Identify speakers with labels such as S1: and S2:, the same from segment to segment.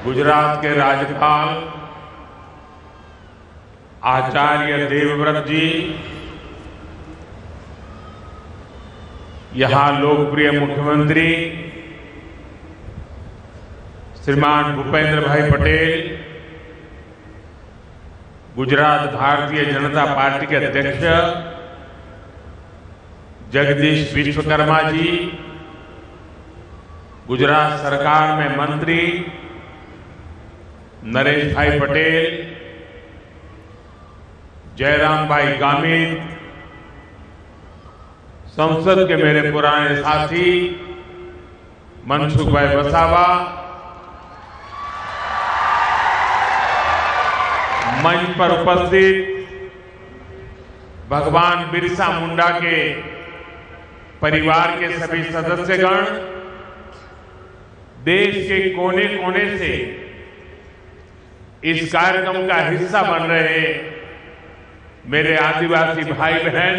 S1: गुजरात के राज्यपाल आचार्य देवव्रत जी, यहां लोकप्रिय मुख्यमंत्री श्रीमान भूपेंद्र भाई पटेल, गुजरात भारतीय जनता पार्टी के अध्यक्ष जगदीश विश्वकर्मा जी, गुजरात सरकार में मंत्री नरेश भाई पटेल, जयराम भाई गामित, संसद के मेरे पुराने साथी मनसुख भाई वसावा, मंच पर उपस्थित भगवान बिरसा मुंडा के परिवार के सभी सदस्यगण, देश के कोने कोने से इस कार्यक्रम का हिस्सा बन रहे मेरे आदिवासी भाई बहन,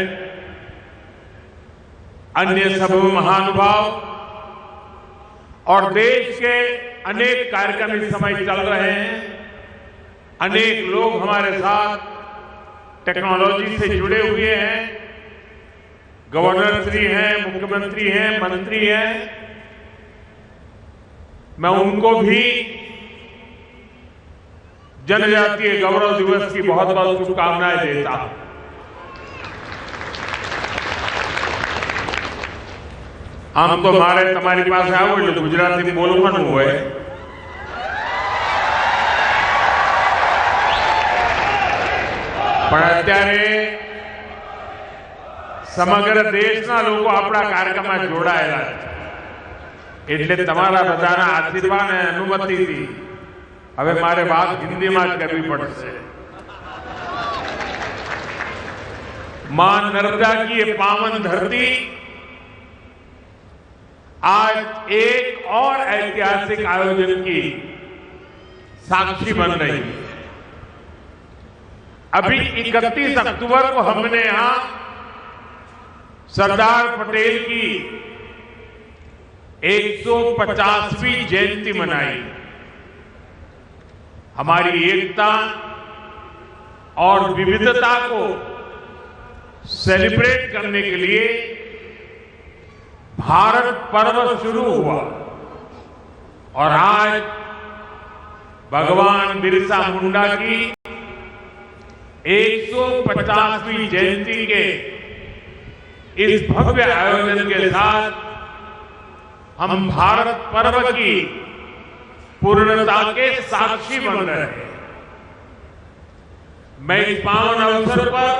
S1: अन्य सब महानुभाव और देश के अनेक कार्यक्रम इस समय चल रहे हैं। अनेक लोग हमारे साथ टेक्नोलॉजी से जुड़े हुए हैं, गवर्नर श्री हैं, मुख्यमंत्री हैं, मंत्री हैं। मैं उनको भी जनजातीय गौरव दिवस की बहुत बहुत शुभकामनाएं देता हूं। हम तो मारे तुम्हारी पास आओ એટલે ગુજરાતી બોલવાનું હોય, પણ અત્યારે સમગ્ર દેશના લોકો આપણા કાર્યક્રમમાં જોડાયેલા છે, એટલે તમારા બધાના આશીર્વાદ અને અનુમતિથી હવે મારે વાત હિન્દીમાં જ કરવી પડશે। मां नर्मदा की ये पावन धरती आज एक और ऐतिहासिक आयोजन की साक्षी बन रही है। अभी 31 अक्टूबर को हमने यहां सरदार पटेल की 150वीं जयंती मनाई। हमारी एकता और विविधता को सेलिब्रेट करने के लिए भारत पर्व शुरू हुआ और आज भगवान बिरसा मुंडा की 150वीं जयंती के इस भव्य आयोजन के साथ हम भारत पर्व की पूर्णता के साक्षी बन रहे हैं। मैं इस पावन अवसर पर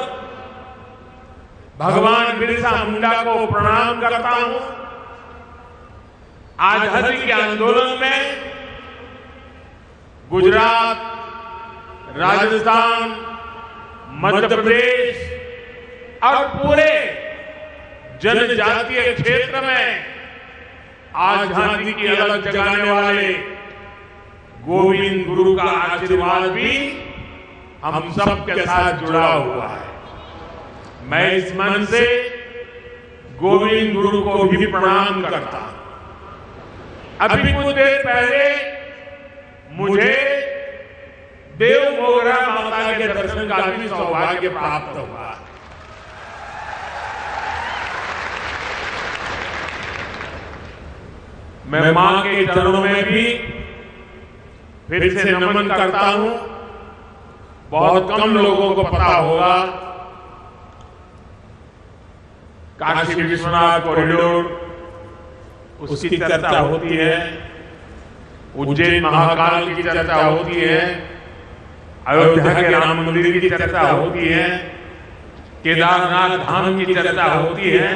S1: भगवान बिरसा मुंडा को प्रणाम करता हूं। आजादी के आंदोलन में गुजरात, राजस्थान, मध्य प्रदेश और पूरे जनजातीय क्षेत्र में आजादी की अलग जगाने वाले गोविंद गुरु का आशीर्वाद भी हम सबके साथ जुड़ा हुआ है। मैं इस मन से गोविंद गुरु को भी प्रणाम करता हूं। अभी कुछ देर पहले मुझे देव मोगरा माता के दर्शन का भी सौभाग्य प्राप्त हुआ। मैं मां के चरणों में भी फिर से नमन करता हूं। बहुत कम लोगों को पता होगा, काशी विश्वनाथ कॉरिडोर उसकी चर्चा होती है, उज्जैन महाकाल की चर्चा होती है, अयोध्या के राम मंदिर की चर्चा होती है, केदारनाथ धाम की चर्चा होती है।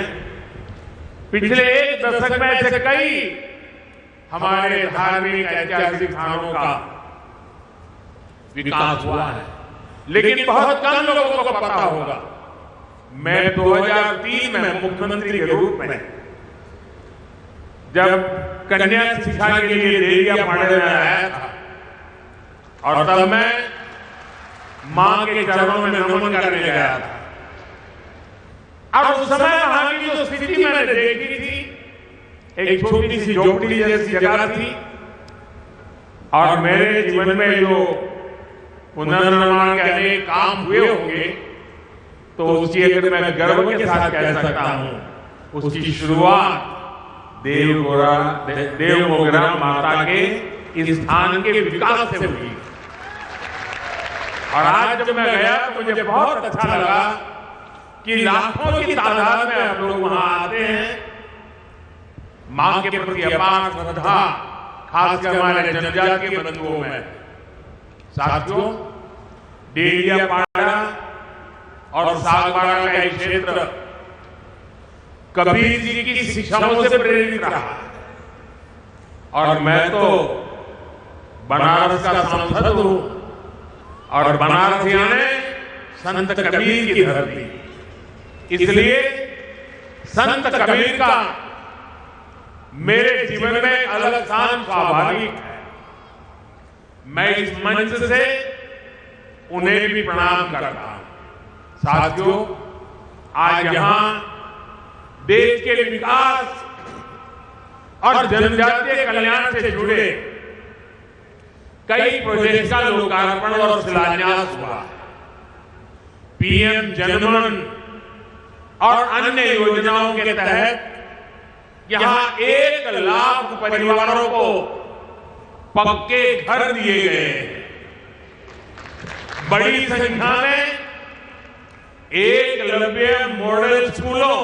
S1: पिछले एक दशक में ऐसे कई हमारे धार्मिक ऐतिहासिक स्थानों का विकास हुआ है, लेकिन बहुत कम लोगों को पता होगा। मैं 2003 में मुख्यमंत्री के रूप में जब कन्या शिक्षा के लिए देरियापाड़े में आया था और तब मैं मां के चरणों में नमन करने गया था और उस समय वहां की जो स्थिति मैंने देखी थी, एक छोटी सी झोपड़ी जैसी जगह थी और मेरे जीवन में जो पुनर्निर्माण के अनेक काम हुए होंगे, तो उसकी अगर मैं गर्व के साथ कह सकता हूं, उसकी शुरुआत देवमोगरा माता के इस स्थान के विकास से हुई। और आज जब मैं गया तो मुझे बहुत अच्छा लगा कि लाखों की तादाद में हम लोग वहां आते हैं। मां के प्रति अपार श्रद्धा, खासकर हमारे जनजातीय बंधुओं में। साथियों, डेलियापाड़ा और सागवाड़ा का ये क्षेत्र कबीर जी की शिक्षाओं से प्रेरित रहा। और मैं तो बनारस का सांसद हूं, और बनारस यानी संत कबीर की धरती, इसलिए संत कबीर का मेरे जीवन में एक अलग स्थान स्वाभाविक है। मैं इस मंच से उन्हें भी प्रणाम करता हूं। साथियों, आज यहां देश के विकास और जनजातीय कल्याण से जुड़े कई प्रोजेक्ट का लोकार्पण और शिलान्यास हुआ। पीएम जनमन और अन्य योजनाओं के तहत यहां 1 लाख परिवारों को पक्के घर दिए गए हैं। बड़ी संख्या में एकलव्य मॉडल स्कूलों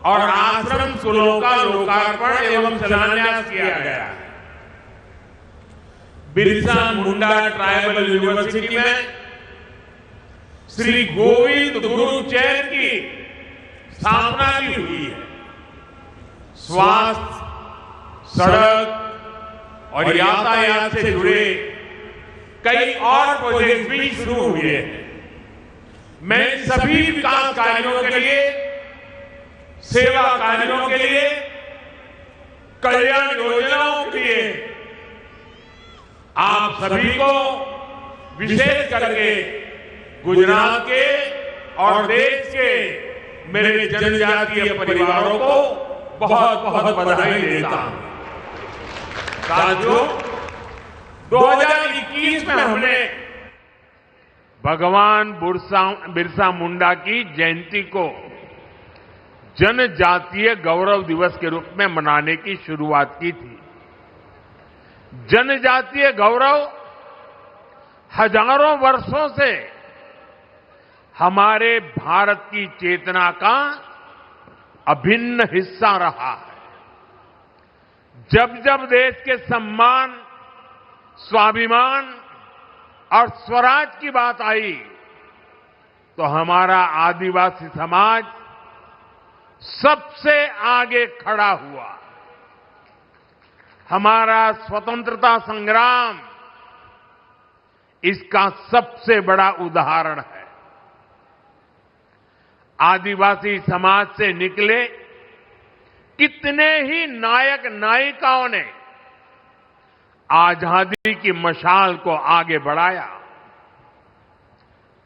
S1: और आश्रम स्कूलों का लोकार्पण एवं शिलान्यास किया गया। बिरसा मुंडा ट्राइबल यूनिवर्सिटी में श्री गोविंद गुरु चैन की स्थापना भी हुई है। स्वास्थ्य, सड़क और यातायात से जुड़े कई और प्रोजेक्ट भी शुरू हुए हैं। मैं सभी विकास कार्यों के लिए, सेवा कार्यों के लिए, कल्याण योजनाओं के लिए आप सभी को, विशेष करके गुजरात के और देश के मेरे जनजातीय परिवारों को बहुत बहुत बधाई देता हूं। साथियों, 2021 में हमने भगवान बिरसा मुंडा की जयंती को जनजातीय गौरव दिवस के रूप में मनाने की शुरुआत की थी। जनजातीय गौरव हजारों वर्षों से हमारे भारत की चेतना का अभिन्न हिस्सा रहा है। जब जब देश के सम्मान, स्वाभिमान और स्वराज की बात आई, तो हमारा आदिवासी समाज सबसे आगे खड़ा हुआ। हमारा स्वतंत्रता संग्राम इसका सबसे बड़ा उदाहरण है। आदिवासी समाज से निकले कितने ही नायक नायिकाओं ने आजादी की मशाल को आगे बढ़ाया।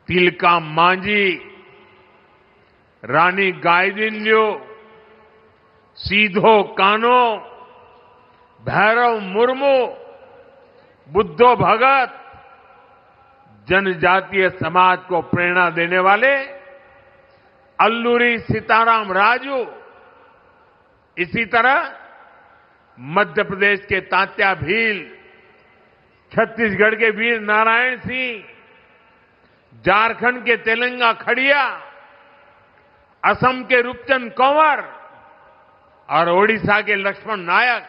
S1: तिलका मांझी, रानी गाइदिन्ल्यू, सीधो कान्हो, भैरव मुर्मू, बुद्धो भगत, जनजातीय समाज को प्रेरणा देने वाले अल्लूरी सीताराम राजू, इसी तरह मध्य प्रदेश के तात्या भील, छत्तीसगढ़ के वीर नारायण सिंह, झारखंड के तेलंगा खड़िया, असम के रूपचंद कंवर और ओडिशा के लक्ष्मण नायक,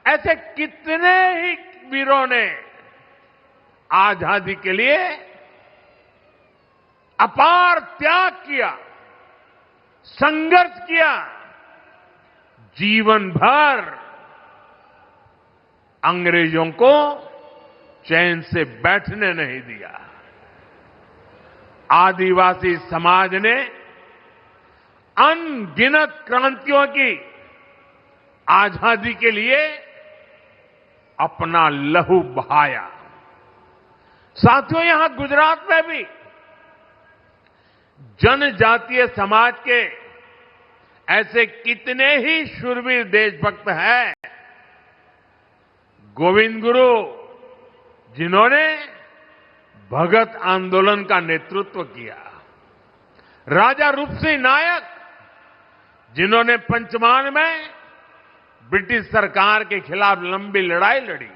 S1: ऐसे कितने ही वीरों ने आजादी के लिए अपार त्याग किया, संघर्ष किया, जीवन भर अंग्रेजों को चैन से बैठने नहीं दिया। आदिवासी समाज ने अनगिनत क्रांतियों की आजादी के लिए अपना लहू बहाया। साथियों, यहां गुजरात में भी जनजातीय समाज के ऐसे कितने ही शूरवीर देशभक्त हैं। गोविंद गुरु जिन्होंने भगत आंदोलन का नेतृत्व किया, राजा रूप सिंह नायक जिन्होंने पंचमान में ब्रिटिश सरकार के खिलाफ लंबी लड़ाई लड़ी,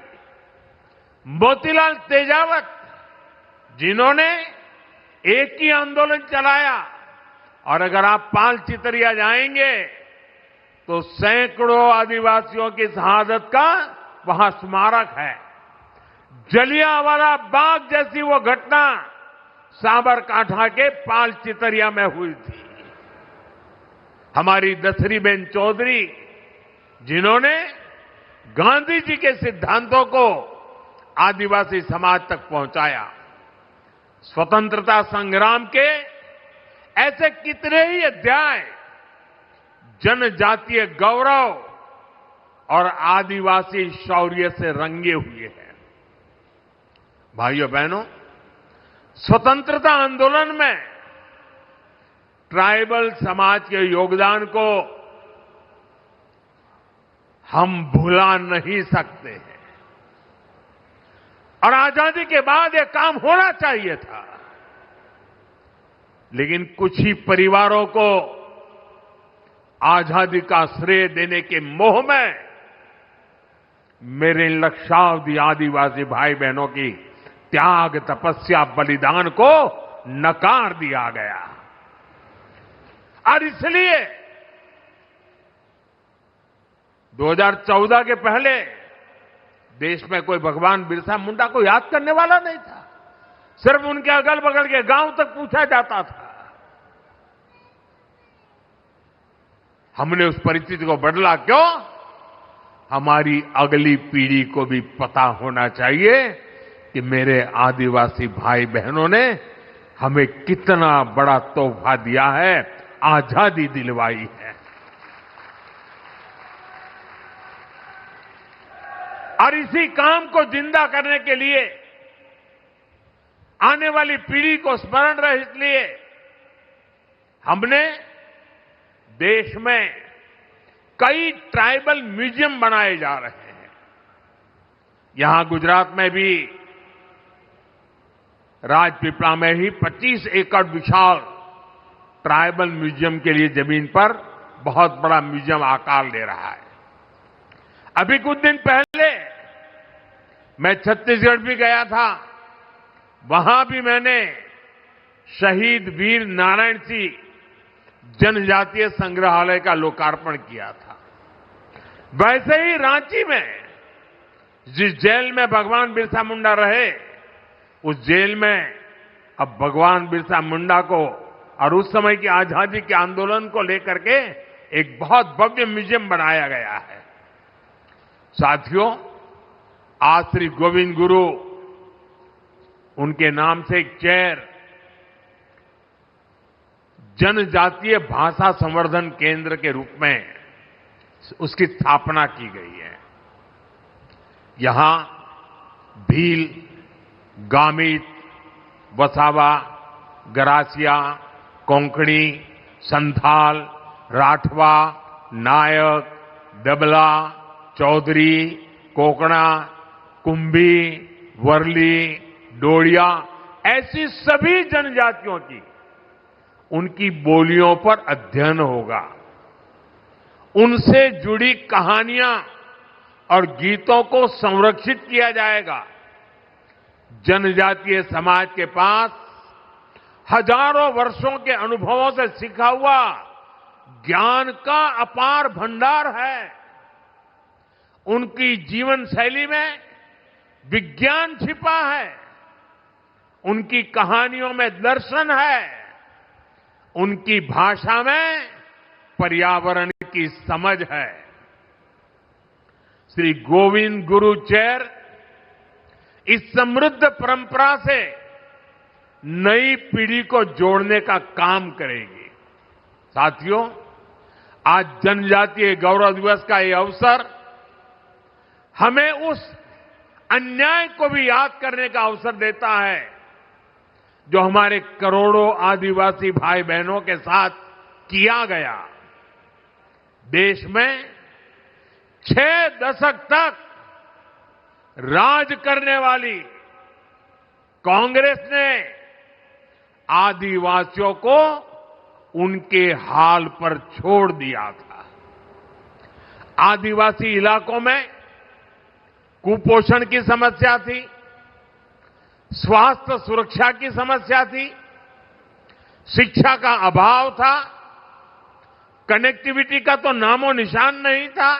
S1: मोतीलाल तेजावत जिन्होंने एक ही आंदोलन चलाया, और अगर आप पाल चितरिया जाएंगे तो सैकड़ों आदिवासियों की शहादत का वहां स्मारक है। जलियांवाला बाग जैसी वो घटना साबरकांठा के पाल चितरिया में हुई थी। हमारी दसरीबेन चौधरी जिन्होंने गांधी जी के सिद्धांतों को आदिवासी समाज तक पहुंचाया। स्वतंत्रता संग्राम के ऐसे कितने ही अध्याय जनजातीय गौरव और आदिवासी शौर्य से रंगे हुए हैं। भाइयों बहनों, स्वतंत्रता आंदोलन में ट्राइबल समाज के योगदान को हम भुला नहीं सकते हैं, और आजादी के बाद यह काम होना चाहिए था। लेकिन कुछ ही परिवारों को आजादी का श्रेय देने के मोह में मेरे लक्षावधि आदिवासी भाई बहनों की त्याग, तपस्या, बलिदान को नकार दिया गया। और इसलिए 2014 के पहले देश में कोई भगवान बिरसा मुंडा को याद करने वाला नहीं था। सिर्फ उनके अगल बगल के गांव तक पूछा जाता था। हमने उस परिस्थिति को बदला। क्यों? हमारी अगली पीढ़ी को भी पता होना चाहिए कि मेरे आदिवासी भाई बहनों ने हमें कितना बड़ा तोहफा दिया है, आजादी दिलवाई है। और इसी काम को जिंदा करने के लिए, आने वाली पीढ़ी को स्मरण रहे इसलिए हमने देश में कई ट्राइबल म्यूजियम बनाए जा रहे हैं। यहां गुजरात में भी राजपीपला में ही 25 एकड़ विशाल ट्राइबल म्यूजियम के लिए जमीन पर बहुत बड़ा म्यूजियम आकार ले रहा है। अभी कुछ दिन पहले मैं छत्तीसगढ़ भी गया था। वहां भी मैंने शहीद वीर नारायण सिंह जनजातीय संग्रहालय का लोकार्पण किया था। वैसे ही रांची में जिस जेल में भगवान बिरसा मुंडा रहे, उस जेल में अब भगवान बिरसा मुंडा को और उस समय की आजादी के आंदोलन को लेकर के एक बहुत भव्य म्यूजियम बनाया गया है। साथियों, आज श्री गोविंद गुरु उनके नाम से एक चेयर जनजातीय भाषा संवर्धन केंद्र के रूप में उसकी स्थापना की गई है। यहां भील, गामित, वसावा, गरासिया, कोंकणी, संथाल, राठवा, नायक, दबला, चौधरी, कोकणा, कुंभी, वर्ली, डोडिया, ऐसी सभी जनजातियों की उनकी बोलियों पर अध्ययन होगा। उनसे जुड़ी कहानियां और गीतों को संरक्षित किया जाएगा। जनजातीय समाज के पास हजारों वर्षों के अनुभवों से सीखा हुआ ज्ञान का अपार भंडार है। उनकी जीवन शैली में विज्ञान छिपा है। उनकी कहानियों में दर्शन है। उनकी भाषा में पर्यावरण की समझ है। श्री गोविंद गुरु चेयर इस समृद्ध परंपरा से नई पीढ़ी को जोड़ने का काम करेगी। साथियों, आज जनजातीय गौरव दिवस का ये अवसर हमें उस अन्याय को भी याद करने का अवसर देता है जो हमारे करोड़ों आदिवासी भाई बहनों के साथ किया गया। देश में 6 दशक तक राज करने वाली कांग्रेस ने आदिवासियों को उनके हाल पर छोड़ दिया था। आदिवासी इलाकों में कुपोषण की समस्या थी, स्वास्थ्य सुरक्षा की समस्या थी, शिक्षा का अभाव था, कनेक्टिविटी का तो नामो निशान नहीं था।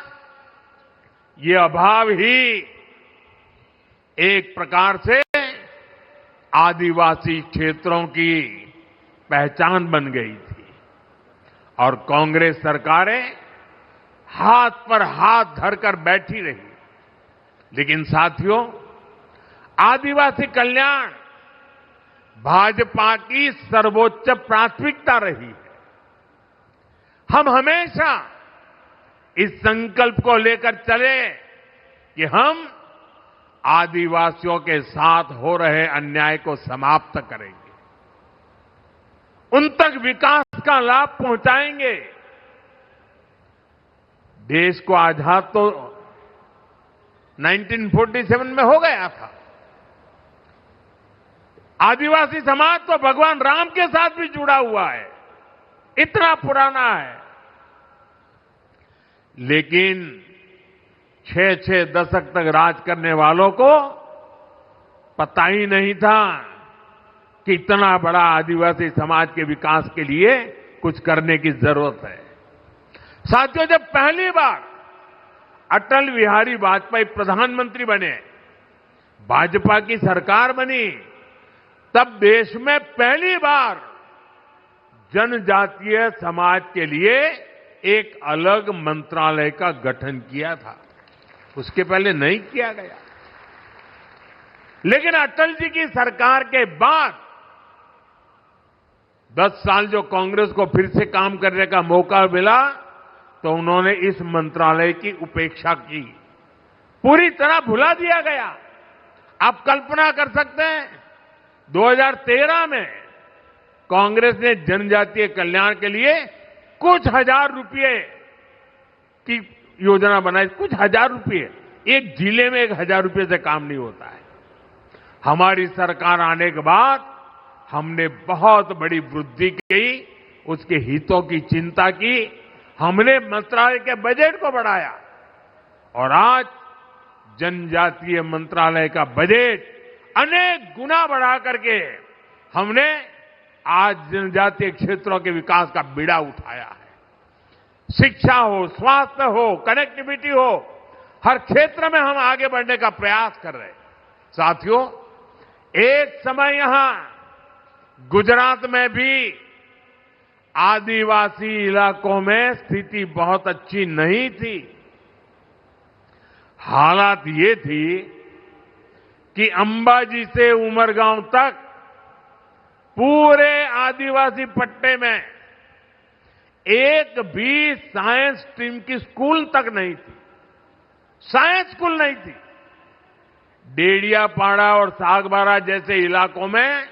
S1: ये अभाव ही एक प्रकार से आदिवासी क्षेत्रों की पहचान बन गई थी और कांग्रेस सरकारें हाथ पर हाथ धरकर बैठी रही। लेकिन साथियों, आदिवासी कल्याण भाजपा की सर्वोच्च प्राथमिकता रही है। हम हमेशा इस संकल्प को लेकर चले कि हम आदिवासियों के साथ हो रहे अन्याय को समाप्त करेंगे, उन तक विकास का लाभ पहुंचाएंगे। देश को आजाद तो 1947 में हो गया था। आदिवासी समाज तो भगवान राम के साथ भी जुड़ा हुआ है, इतना पुराना है। लेकिन 6-6 दशक तक राज करने वालों को पता ही नहीं था कि इतना बड़ा आदिवासी समाज के विकास के लिए कुछ करने की जरूरत है। साथियों, जब पहली बार अटल बिहारी वाजपेयी प्रधानमंत्री बने, भाजपा की सरकार बनी, तब देश में पहली बार जनजातीय समाज के लिए एक अलग मंत्रालय का गठन किया था। उसके पहले नहीं किया गया। लेकिन अटल जी की सरकार के बाद 10 साल जो कांग्रेस को फिर से काम करने का मौका मिला, तो उन्होंने इस मंत्रालय की उपेक्षा की, पूरी तरह भुला दिया गया। आप कल्पना कर सकते हैं, 2013 में कांग्रेस ने जनजातीय कल्याण के लिए कुछ हजार रुपये की योजना बनाई। कुछ हजार रुपये, एक जिले में 1000 रुपये से काम नहीं होता है। हमारी सरकार आने के बाद हमने बहुत बड़ी वृद्धि की, उसके हितों की चिंता की, हमने मंत्रालय के बजट को बढ़ाया और आज जनजातीय मंत्रालय का बजट अनेक गुना बढ़ा करके हमने आज जनजातीय क्षेत्रों के विकास का बीड़ा उठाया है। शिक्षा हो, स्वास्थ्य हो, कनेक्टिविटी हो, हर क्षेत्र में हम आगे बढ़ने का प्रयास कर रहे हैं। साथियों, एक समय यहां गुजरात में भी आदिवासी इलाकों में स्थिति बहुत अच्छी नहीं थी। हालात ये थी कि अंबाजी से उमरगांव तक पूरे आदिवासी पट्टे में एक भी साइंस स्ट्रीम की स्कूल तक नहीं थी। साइंस स्कूल नहीं थी। डेडियापाड़ा और सागबारा जैसे इलाकों में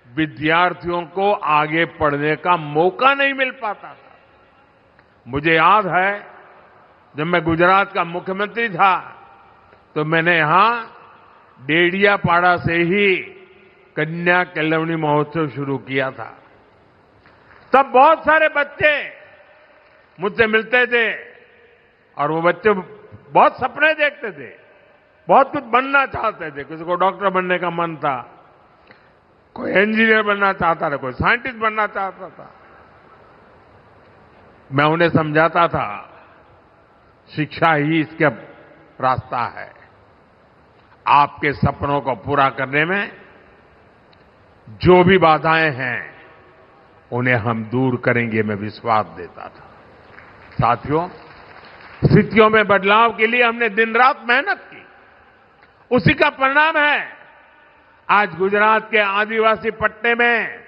S1: विद्यार्थियों को आगे पढ़ने का मौका नहीं मिल पाता था। मुझे याद है, जब मैं गुजरात का मुख्यमंत्री था तो मैंने यहां डेडियापाड़ा से ही कन्या केलवनी महोत्सव शुरू किया था। तब बहुत सारे बच्चे मुझसे मिलते थे और वो बच्चे बहुत सपने देखते थे, बहुत कुछ बनना चाहते थे। किसी को डॉक्टर बनने का मन था, कोई इंजीनियर बनना चाहता था, कोई साइंटिस्ट बनना चाहता था। मैं उन्हें समझाता था, शिक्षा ही इसका रास्ता है। आपके सपनों को पूरा करने में जो भी बाधाएं हैं उन्हें हम दूर करेंगे, मैं विश्वास देता था। साथियों, स्थितियों में बदलाव के लिए हमने दिन रात मेहनत की, उसी का परिणाम है आज गुजरात के आदिवासी पट्टे में।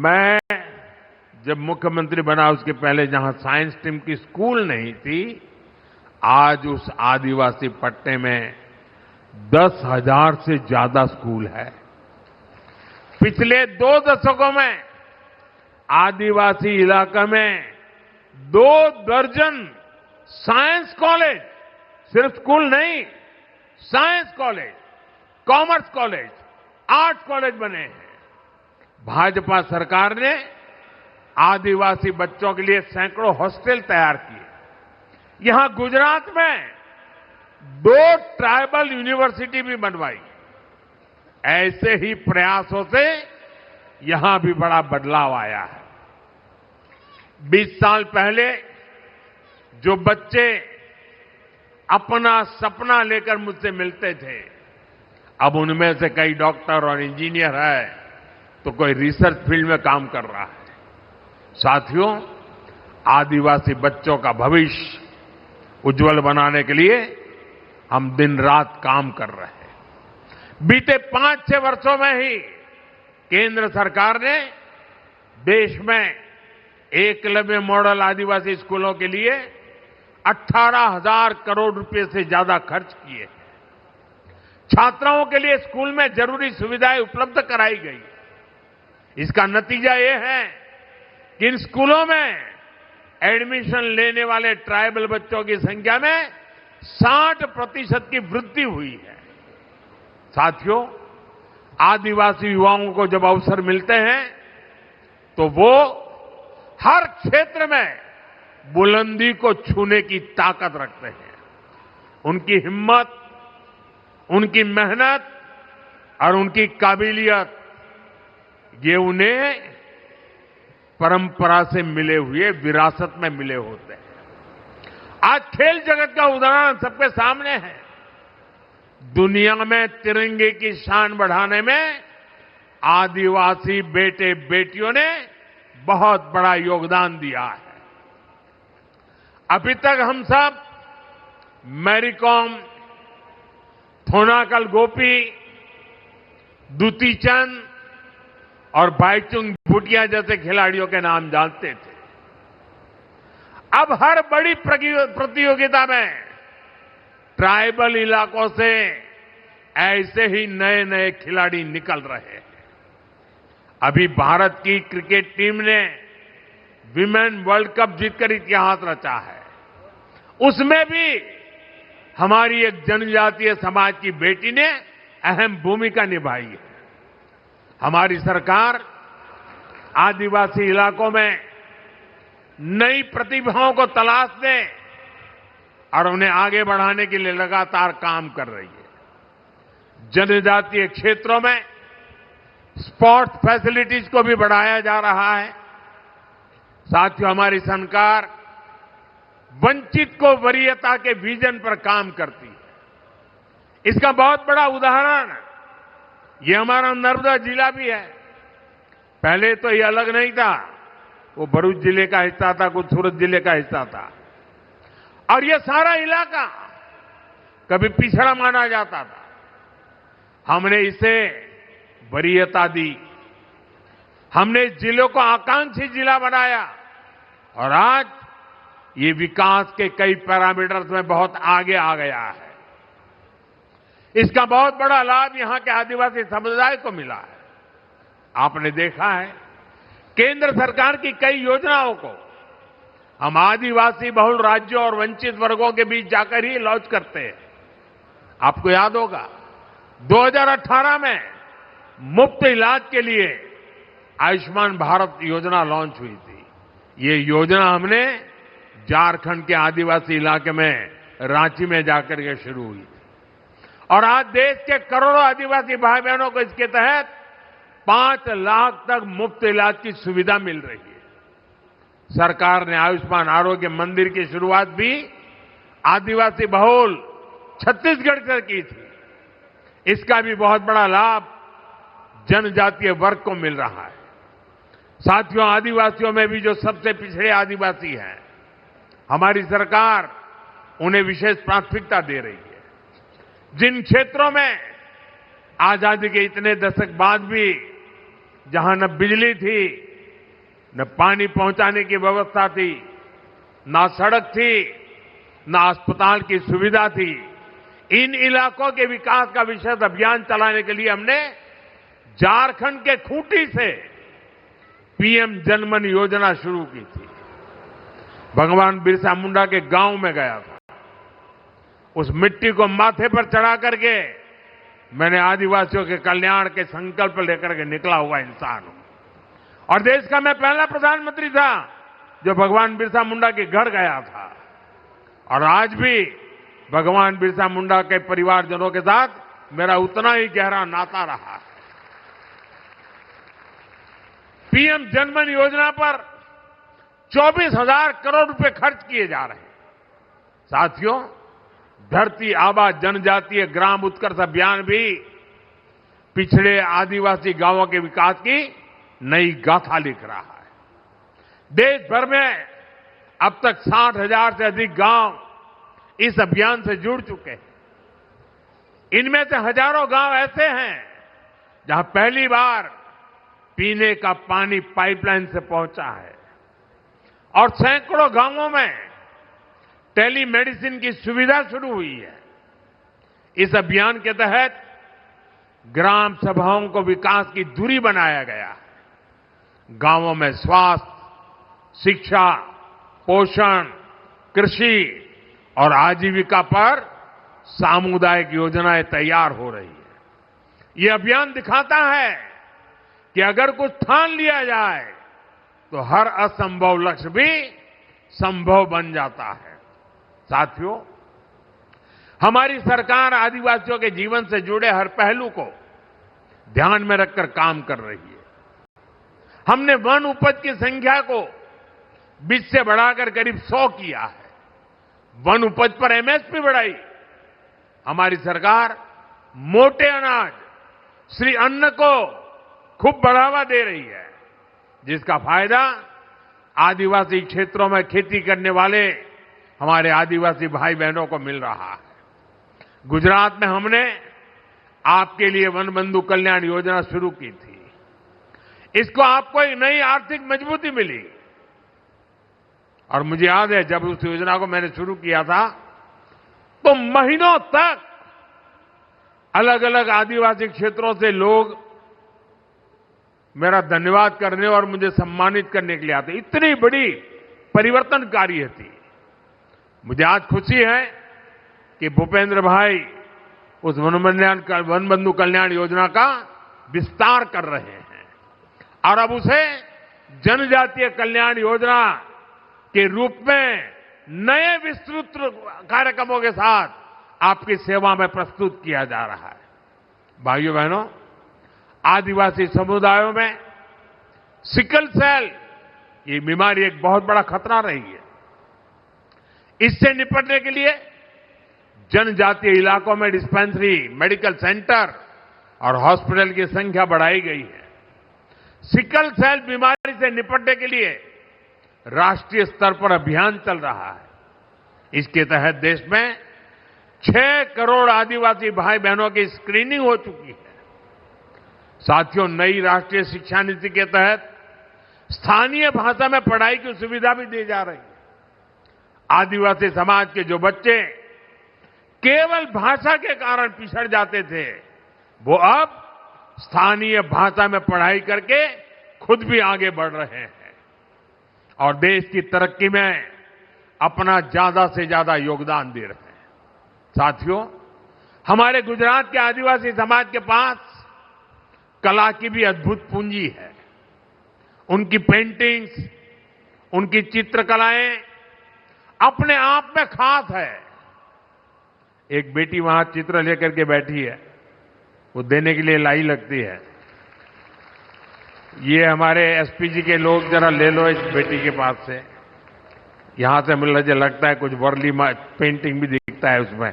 S1: मैं जब मुख्यमंत्री बना उसके पहले जहां साइंस स्ट्रीम की स्कूल नहीं थी, आज उस आदिवासी पट्टे में 10,000 से ज्यादा स्कूल है। पिछले 2 दशकों में आदिवासी इलाका में 2 दर्जन साइंस कॉलेज, सिर्फ स्कूल नहीं, science college, commerce college, art college बने हैं। भाजपा सरकार ने आदिवासी बच्चों के लिए सैकड़ों हॉस्टल तैयार किए। यहां गुजरात में 2 ट्राइबल यूनिवर्सिटी भी बनवाई। ऐसे ही प्रयासों से यहां भी बड़ा बदलाव आया है। 20 साल पहले जो बच्चे अपना सपना लेकर मुझसे मिलते थे, अब उनमें से कई डॉक्टर और इंजीनियर है, तो कोई रिसर्च फील्ड में काम कर रहा है। साथियों, आदिवासी बच्चों का भविष्य उज्जवल बनाने के लिए हम दिन रात काम कर रहे हैं। बीते 5-6 वर्षों में ही केंद्र सरकार ने देश में एकलव्य मॉडल आदिवासी स्कूलों के लिए 18,000 करोड़ रुपए से ज्यादा खर्च किए हैं। छात्राओं के लिए स्कूल में जरूरी सुविधाएं उपलब्ध कराई गई। इसका नतीजा यह है कि इन स्कूलों में एडमिशन लेने वाले ट्राइबल बच्चों की संख्या में 60% की वृद्धि हुई है। साथियों, आदिवासी युवाओं को जब अवसर मिलते हैं तो वो हर क्षेत्र में बुलंदी को छूने की ताकत रखते हैं। उनकी हिम्मत, उनकी मेहनत और उनकी काबिलियत, ये उन्हें परंपरा से मिले हुए, विरासत में मिले होते हैं। आज खेल जगत का उदाहरण सबके सामने है। दुनिया में तिरंगे की शान बढ़ाने में आदिवासी बेटे बेटियों ने बहुत बड़ा योगदान दिया है। अभी तक हम सब मैरी कॉम, थोनाकल गोपी, दुती चंद और बाईचुंग भूटिया जैसे खिलाड़ियों के नाम जानते थे। अब हर बड़ी प्रतियोगिता में ट्राइबल इलाकों से ऐसे ही नए नए खिलाड़ी निकल रहे हैं। अभी भारत की क्रिकेट टीम ने विमेन वर्ल्ड कप जीतकर इतिहास रचा है। उसमें भी हमारी एक जनजातीय समाज की बेटी ने अहम भूमिका निभाई है। हमारी सरकार आदिवासी इलाकों में नई प्रतिभाओं को तलाशने और उन्हें आगे बढ़ाने के लिए लगातार काम कर रही है। जनजातीय क्षेत्रों में स्पोर्ट्स फैसिलिटीज को भी बढ़ाया जा रहा है। साथियों, हमारी सरकार वंचित को वरीयता के विजन पर काम करती है। इसका बहुत बड़ा उदाहरण ये हमारा नर्मदा जिला भी है। पहले तो ये अलग नहीं था, वो भरूच जिले का हिस्सा था, कुछ सूरत जिले का हिस्सा था, और ये सारा इलाका कभी पिछड़ा माना जाता था। हमने इसे वरीयता दी, हमने इस जिले को आकांक्षी जिला बनाया और आज ये विकास के कई पैरामीटर्स में बहुत आगे आ गया है। इसका बहुत बड़ा लाभ यहां के आदिवासी समुदाय को मिला है। आपने देखा है, केंद्र सरकार की कई योजनाओं को हम आदिवासी बहुल राज्यों और वंचित वर्गों के बीच जाकर ही लॉन्च करते हैं। आपको याद होगा 2018 में मुफ्त इलाज के लिए आयुष्मान भारत योजना लॉन्च हुई थी। ये योजना हमने झारखंड के आदिवासी इलाके में रांची में जाकर के शुरू हुई थी और आज देश के करोड़ों आदिवासी भाई बहनों को इसके तहत 5 लाख तक मुफ्त इलाज की सुविधा मिल रही है। सरकार ने आयुष्मान आरोग्य मंदिर की शुरुआत भी आदिवासी बहुल छत्तीसगढ़ से की थी। इसका भी बहुत बड़ा लाभ जनजातीय वर्ग को मिल रहा है। साथियों, आदिवासियों में भी जो सबसे पिछड़े आदिवासी हैं, हमारी सरकार उन्हें विशेष प्राथमिकता दे रही है। जिन क्षेत्रों में आजादी के इतने दशक बाद भी जहां न बिजली थी, न पानी पहुंचाने की व्यवस्था थी, न सड़क थी, न अस्पताल की सुविधा थी, इन इलाकों के विकास का विशेष अभियान चलाने के लिए हमने झारखंड के खूंटी से पीएम जनमन योजना शुरू की थी। भगवान बिरसा मुंडा के गांव में गया था उस मिट्टी को माथे पर चढ़ा करके मैंने आदिवासियों के कल्याण के संकल्प लेकर के निकला हुआ इंसान हूं। और देश का मैं पहला प्रधानमंत्री था जो भगवान बिरसा मुंडा के घर गया था। और आज भी भगवान बिरसा मुंडा के परिवारजनों के साथ मेरा उतना ही गहरा नाता रहा है। पीएम जनधन योजना पर 24,000 करोड़ रुपए खर्च किए जा रहे हैं। साथियों, धरती आबा जनजातीय ग्राम उत्कर्ष अभियान भी पिछड़े आदिवासी गांवों के विकास की नई गाथा लिख रहा है। देश भर में अब तक 60,000 से अधिक गांव इस अभियान से जुड़ चुके हैं। इनमें से हजारों गांव ऐसे हैं जहां पहली बार पीने का पानी पाइपलाइन से पहुंचा है और सैकड़ों गांवों में टेलीमेडिसिन की सुविधा शुरू हुई है। इस अभियान के तहत ग्राम सभाओं को विकास की धुरी बनाया गया है। गांवों में स्वास्थ्य, शिक्षा, पोषण, कृषि और आजीविका पर सामुदायिक योजनाएं तैयार हो रही है। ये अभियान दिखाता है कि अगर कुछ ठान लिया जाए तो हर असंभव लक्ष्य भी संभव बन जाता है। साथियों, हमारी सरकार आदिवासियों के जीवन से जुड़े हर पहलू को ध्यान में रखकर काम कर रही है। हमने वन उपज की संख्या को 20 से बढ़ाकर करीब 100 किया है। वन उपज पर एमएसपी बढ़ाई। हमारी सरकार मोटे अनाज श्री अन्न को खूब बढ़ावा दे रही है, जिसका फायदा आदिवासी क्षेत्रों में खेती करने वाले हमारे आदिवासी भाई बहनों को मिल रहा है। गुजरात में हमने आपके लिए वन बंधु कल्याण योजना शुरू की थी। इसको आपको एक नई आर्थिक मजबूती मिली। और मुझे याद है जब उस योजना को मैंने शुरू किया था तो महीनों तक अलग अलग आदिवासी क्षेत्रों से लोग मेरा धन्यवाद करने और मुझे सम्मानित करने के लिए आते। इतनी बड़ी परिवर्तनकारी थी। मुझे आज खुशी है कि भूपेंद्र भाई उस वन बंधु कल्याण योजना का विस्तार कर रहे हैं और अब उसे जनजातीय कल्याण योजना के रूप में नए विस्तृत कार्यक्रमों के साथ आपकी सेवा में प्रस्तुत किया जा रहा है। भाइयों बहनों, आदिवासी समुदायों में सिकल सेल ये बीमारी एक बहुत बड़ा खतरा रही है। इससे निपटने के लिए जनजातीय इलाकों में डिस्पेंसरी, मेडिकल सेंटर और हॉस्पिटल की संख्या बढ़ाई गई है। सिकल सेल बीमारी से निपटने के लिए राष्ट्रीय स्तर पर अभियान चल रहा है। इसके तहत देश में 6 करोड़ आदिवासी भाई बहनों की स्क्रीनिंग हो चुकी है। साथियों, नई राष्ट्रीय शिक्षा नीति के तहत स्थानीय भाषा में पढ़ाई की सुविधा भी दी जा रही है। आदिवासी समाज के जो बच्चे केवल भाषा के कारण पिछड़ जाते थे, वो अब स्थानीय भाषा में पढ़ाई करके खुद भी आगे बढ़ रहे हैं और देश की तरक्की में अपना ज्यादा से ज्यादा योगदान दे रहे हैं। साथियों, हमारे गुजरात के आदिवासी समाज के पास कला की भी अद्भुत पूंजी है। उनकी पेंटिंग्स, उनकी चित्रकलाएं अपने आप में खास है। एक बेटी वहां चित्र लेकर के बैठी है, वो देने के लिए लाई लगती है। ये हमारे एसपी जी के लोग जरा ले लो इस बेटी के पास से। यहां से मुझे लगता है कुछ वर्ली पेंटिंग भी दिखता है उसमें।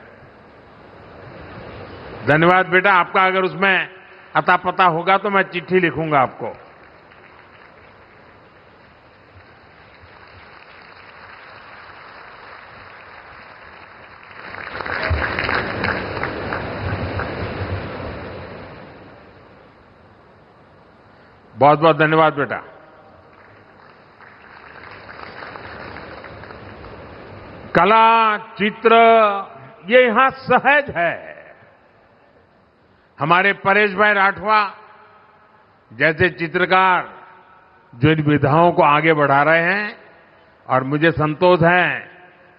S1: धन्यवाद बेटा, आपका अगर उसमें अता पता होगा तो मैं चिट्ठी लिखूंगा आपको। बहुत बहुत धन्यवाद बेटा। कला, चित्र ये यहां सहज है। हमारे परेश भाई राठवा जैसे चित्रकार जो इन विधाओं को आगे बढ़ा रहे हैं और मुझे संतोष है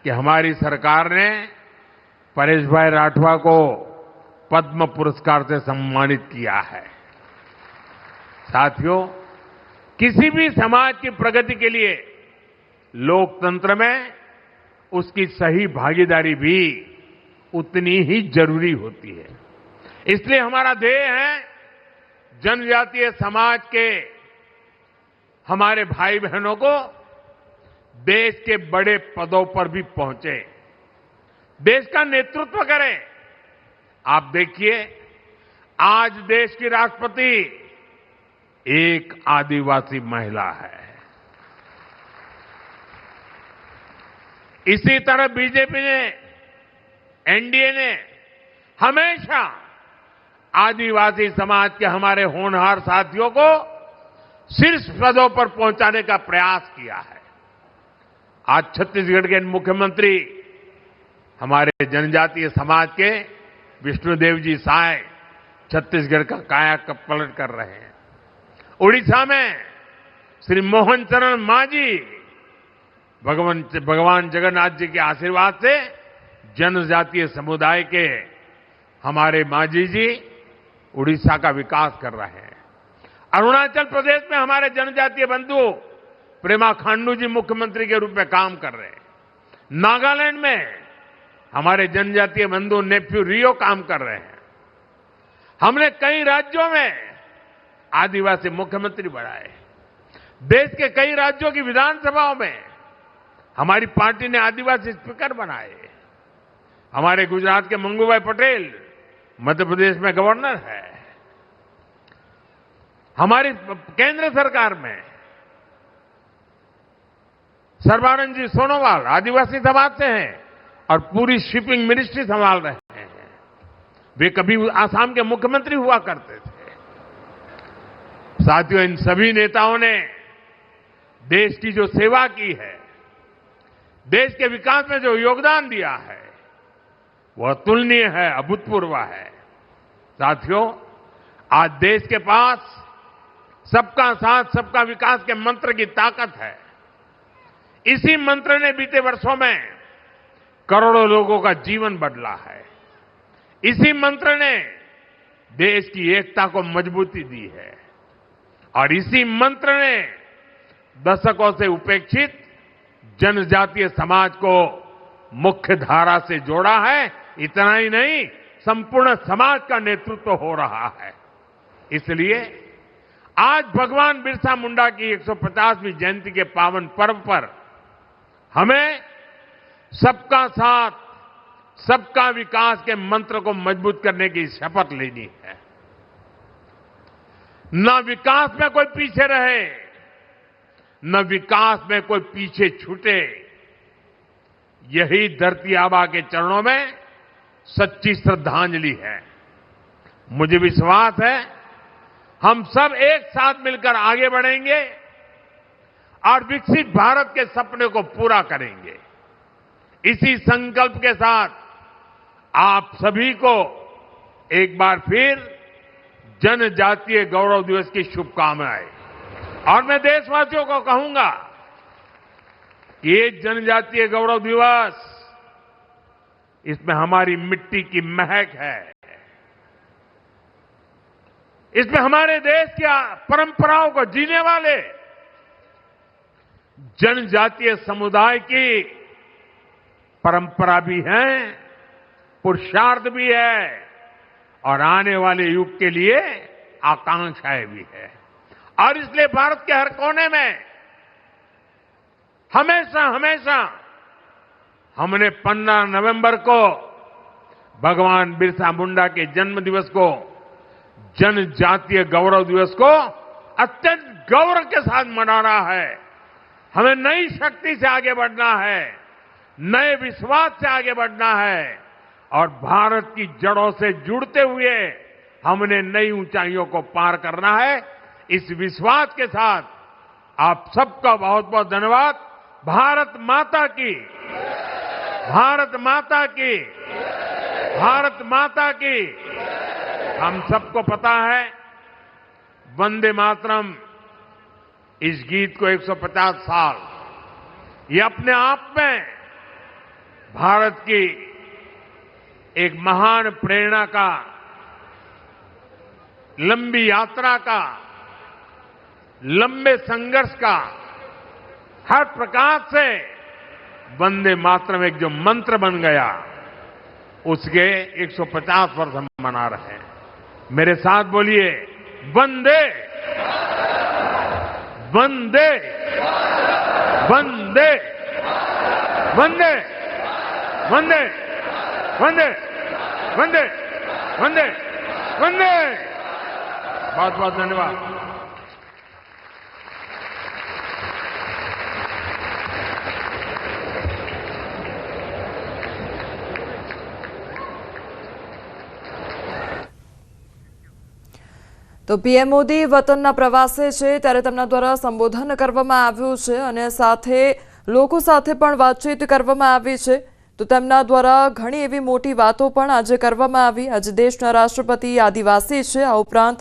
S1: कि हमारी सरकार ने परेश भाई राठवा को पद्म पुरस्कार से सम्मानित किया है। साथियों, किसी भी समाज की प्रगति के लिए लोकतंत्र में उसकी सही भागीदारी भी उतनी ही जरूरी होती है। इसलिए हमारा ध्येय है जनजातीय समाज के हमारे भाई बहनों को देश के बड़े पदों पर भी पहुंचे, देश का नेतृत्व करें। आप देखिए, आज देश की राष्ट्रपति एक आदिवासी महिला है। इसी तरह बीजेपी ने, एनडीए ने हमेशा आदिवासी समाज के हमारे होनहार साथियों को शीर्ष पदों पर पहुंचाने का प्रयास किया है। आज छत्तीसगढ़ के मुख्यमंत्री हमारे जनजातीय समाज के विष्णुदेव जी साय छत्तीसगढ़ का कायापलट कर रहे हैं। उड़ीसा में श्री मोहन चरण मांझी भगवान जगन्नाथ जी के आशीर्वाद से जनजातीय समुदाय के हमारे मांझी जी उड़ीसा का विकास कर रहे हैं। अरुणाचल प्रदेश में हमारे जनजातीय बंधु प्रेमा खांडू जी मुख्यमंत्री के रूप में काम कर रहे हैं। नागालैंड में हमारे जनजातीय बंधु नेफ्यू रियो काम कर रहे हैं। हमने कई राज्यों में आदिवासी मुख्यमंत्री बनाए। देश के कई राज्यों की विधानसभाओं में हमारी पार्टी ने आदिवासी स्पीकर बनाए। हमारे गुजरात के मंगूभाई पटेल मध्य प्रदेश में गवर्नर है। हमारी केंद्र सरकार में सर्बानंद जी सोनोवाल आदिवासी समाज से हैं और पूरी शिपिंग मिनिस्ट्री संभाल रहे हैं। वे कभी आसाम के मुख्यमंत्री हुआ करते थे। साथियों, इन सभी नेताओं ने देश की जो सेवा की है, देश के विकास में जो योगदान दिया है, वह अतुलनीय है, अभूतपूर्व है। साथियों, आज देश के पास सबका साथ सबका विकास के मंत्र की ताकत है। इसी मंत्र ने बीते वर्षों में करोड़ों लोगों का जीवन बदला है। इसी मंत्र ने देश की एकता को मजबूती दी है और इसी मंत्र ने दशकों से उपेक्षित जनजातीय समाज को मुख्य धारा से जोड़ा है। इतना ही नहीं, संपूर्ण समाज का नेतृत्व हो रहा है। इसलिए आज भगवान बिरसा मुंडा की 150वीं जयंती के पावन पर्व पर हमें सबका साथ सबका विकास के मंत्र को मजबूत करने की शपथ लेनी है। न विकास में कोई पीछे रहे, न विकास में कोई पीछे छूटे। यही धरती आबा के चरणों में सच्ची श्रद्धांजलि है। मुझे विश्वास है हम सब एक साथ मिलकर आगे बढ़ेंगे और विकसित भारत के सपने को पूरा करेंगे। इसी संकल्प के साथ आप सभी को एक बार फिर जनजातीय गौरव दिवस की शुभकामनाएं। और मैं देशवासियों को कहूंगा कि ये जनजातीय गौरव दिवस, इसमें हमारी मिट्टी की महक है, इसमें हमारे देश की परंपराओं को जीने वाले जनजातीय समुदाय की परंपरा भी है, पुरुषार्थ भी है और आने वाले युग के लिए आकांक्षाएं भी है। और इसलिए भारत के हर कोने में हमेशा हमेशा हमने 15 नवंबर को भगवान बिरसा मुंडा के जन्म दिवस को, जनजातीय गौरव दिवस को अत्यंत गौरव के साथ मनाना है। हमें नई शक्ति से आगे बढ़ना है, नए विश्वास से आगे बढ़ना है और भारत की जड़ों से जुड़ते हुए हमने नई ऊंचाइयों को पार करना है। इस विश्वास के साथ आप सबका बहुत बहुत धन्यवाद। भारत माता की, भारत माता की, भारत माता की। हम सबको पता है वंदे मातरम, इस गीत को 150 साल, ये अपने आप में भारत की एक महान प्रेरणा का, लंबी यात्रा का, लंबे संघर्ष का, हर प्रकार से वंदे मातरम एक जो मंत्र बन गया, उसके 150 वर्ष हम मना रहे हैं। मेरे साथ बोलिए, वंदे वंदे वंदे वंदे वंदे वंदे वंदे वंदे वंदे। बहुत बहुत धन्यवाद।
S2: તો પીએમ મોદી વતનના પ્રવાસે છે ત્યારે તેમના દ્વારા સંબોધન કરવામાં આવ્યું છે અને સાથે લોકો સાથે પણ વાતચીત કરવામાં આવી છે। તો તેમના દ્વારા ઘણી એવી મોટી વાતો પણ આજે કરવામાં આવી। આજે દેશના રાષ્ટ્રપતિ આદિવાસી છે, આ ઉપરાંત